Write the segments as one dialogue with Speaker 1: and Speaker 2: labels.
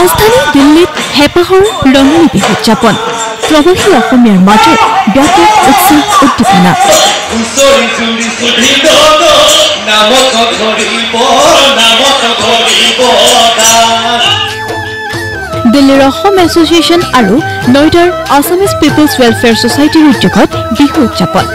Speaker 1: ৰাজধানী দিল্লীত হেঁপাহৰ ৰঙালী বিহু উদযাপন প্ৰবাসী অসমীয়াৰ মাজত ব্যাপক উৎসাহ উদ্দীপনা দিল্লীৰ অসম এছ'চিয়েশ্যন আৰু নয়ডাৰ আছামিজ পিপলছ ৱেলফেয়াৰ ছ'চাইটিৰ উদ্যোগত বিহু উদযাপন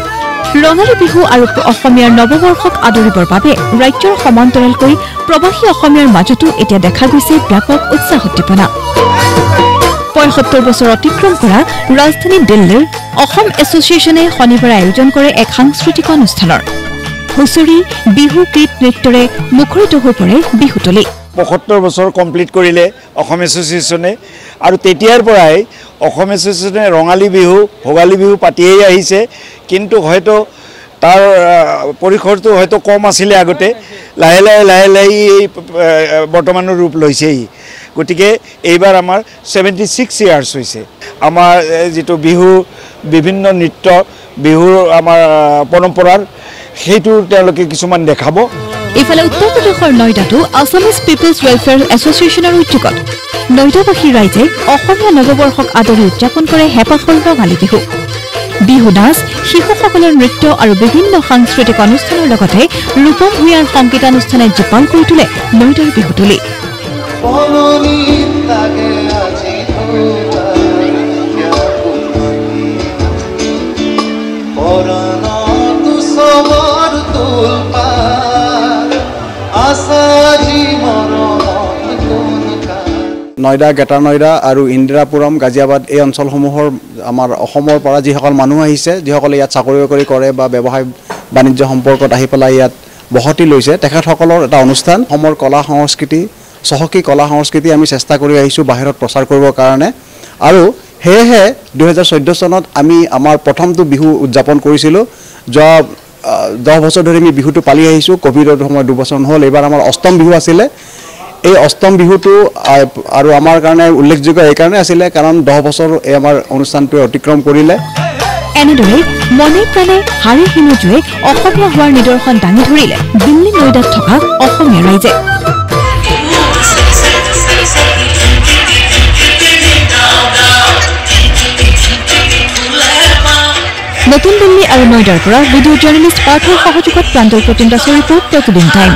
Speaker 1: ৰঙালী বিহু আৰু অসমীয়াৰ নৱবৰ্ষক আদৰিবৰ বাবে ৰাজ্যৰ সমান্তৰালকৈ প্ৰবাসী অসমীয়াৰ মাজতো এতিয়া দেখা গৈছে ব্যাপক উৎসাহ উদ্দীপনা ৭৫ বছৰ অতিক্ৰম কৰা ৰাজধানী দিল্লীৰ অসম এছ'চিয়েশ্যনে শনিবাৰে আয়োজন কৰে এক সাংস্কৃতিক অনুষ্ঠানৰ হুঁচৰি বিহু গীত নৃত্যৰে মুখৰিত হৈ পৰে বিহুতলী
Speaker 2: ৭৫ বছৰ কমপ্লিট কৰিলে অসম এছ'চিয়েশ্যনে আৰু তেতিয়াৰ পৰাই অসম এছ'চিয়েশ্যনে ৰঙালী বিহু ভোগালী বিহু পাতিয়েই আহিছে কিন্তু হয়তো তাৰ পৰিসৰটো হয়তো কম আছিলে আগতে লাহে লাহে বৰ্তমানৰ ৰূপ লৈছেই গতিকে এইবাৰ আমাৰ 76 ইয়াৰ্ছ হৈছে আমাৰ যেটো বিহু বিভিন্ন নৃত্য বিহুৰ আমাৰ পৰম্পৰাৰ সেইটো তেওঁলোকে কিছুমান দেখাব
Speaker 1: ইফালে উত্তৰ প্ৰদেশৰ নয়ডাতো আছামিজ পিপলছ ৱেলফেয়াৰ এছ'চিয়েশ্যনৰ উদ্যোগত নয়ডাবাসী ৰাইজে অসমীয়া নৱবৰ্ষক আদৰি উদযাপন কৰে হেঁপাহৰ ৰঙালী বিহু বিহু নাচ শিশুসকলৰ নৃত্য আৰু বিভিন্ন সাংস্কৃতিক অনুষ্ঠানৰ লগতে ৰূপম ভূঞাৰ সংগীতানুষ্ঠানে জীপাল কৰি তোলে নয়ডাৰ বিহুতলী
Speaker 3: নয়ডা গ্ৰেটাৰ নয়ডা আৰু ইন্দিৰাপুৰম গাজিয়াবাদ এই অঞ্চলসমূহৰ আমাৰ অসমৰ পৰা যিসকল মানুহ আহিছে যিসকলে ইয়াত চাকৰি বাকৰি কৰে বা ব্যৱসায় বাণিজ্য সম্পৰ্কত আহি পেলাই ইয়াত বহতি লৈছে তেখেতসকলৰ এটা অনুষ্ঠান অসমৰ কলা সংস্কৃতি চহকী কলা সংস্কৃতি আমি চেষ্টা কৰি আহিছোঁ বাহিৰত প্ৰচাৰ কৰিবৰ কাৰণে আৰু সেয়েহে 2014 চনত আমি আমাৰ প্ৰথমটো বিহু উদযাপন কৰিছিলোঁ যোৱা 10 বছৰ ধৰি আমি বিহুটো পালি আহিছোঁ কোভিডৰ সময় 2 বছৰ হ'ল এইবাৰ আমাৰ অষ্টম বিহু আছিলে এই অষ্টম বিহুটো আৰু আমাৰ কাৰণে উল্লেখযোগ্য এই কাৰণে আছিলে কাৰণ 10 বছৰ এই আমাৰ অনুষ্ঠানটো অতিক্ৰম কৰিলে
Speaker 1: এনেদৰে মনে প্ৰাণে হাৰি হিমজুৱে অসমীয়া হোৱাৰ নিদৰ্শন দাঙি ধৰিলে দিল্লী নয়ডাত থকা অসমীয়া ৰাইজে নতুন দিল্লী আৰু নয়ডাৰ পৰা ভিডিঅ' জাৰ্নেলিষ্ট পাৰ্থৰ সহযোগত প্ৰাঞ্জল প্ৰতিম দাসৰ ৰিপৰ্ট প্ৰতিদিন টাইম